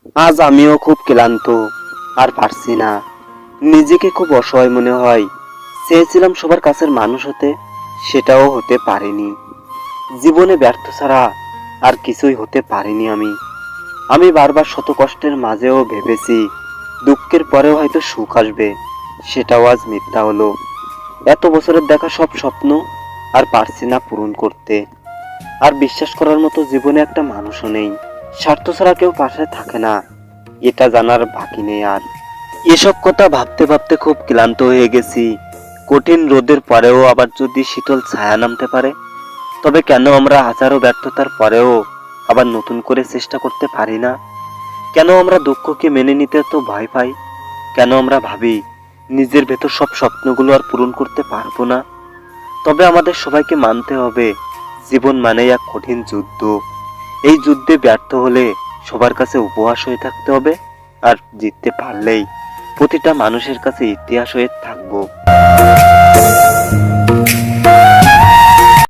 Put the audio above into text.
আজ আমিও খুব ক্লান্ত, আর পারছি না। নিজেকে খুব অসহায় মনে হয়। চেয়েছিলাম সবার কাছের মানুষ হতে, সেটাও হতে পারিনি। জীবনে ব্যর্থ ছাড়া আর কিছুই হতে পারিনি আমি। আমি বারবার শত কষ্টের মাঝেও ভেবেছি দুঃখের পরেও হয়তো সুখ আসবে, সেটাও আজ মিথ্যা হলো। এত বছরের দেখা সব স্বপ্ন আর পারছি না পূরণ করতে। আর বিশ্বাস করার মতো জীবনে একটা মানুষও নেই। স্বার্থ ছাড়া কেউ পাশে থাকে না, এটা জানার বাকি নেই আর। এসব কথা ভাবতে ভাবতে খুব ক্লান্ত হয়ে গেছি। কঠিন রোদের পরেও আবার যদি শীতল ছায়া নামতে পারে, তবে কেন আমরা হাজারো ব্যর্থতার পরেও আবার নতুন করে চেষ্টা করতে পারি না? কেন আমরা দুঃখকে মেনে নিতে তো ভয় পাই? কেন আমরা ভাবি নিজের ভেতর সব স্বপ্নগুলো আর পূরণ করতে পারবো না? তবে আমাদের সবাইকে মানতে হবে, জীবন মানেই এক কঠিন যুদ্ধ। এই যুদ্ধে ব্যর্থ হলে সবার কাছে উপহাস হয়ে থাকতে হবে, আর জিততে পারলেই প্রতিটা মানুষের কাছে ইতিহাস হয়ে থাকবো।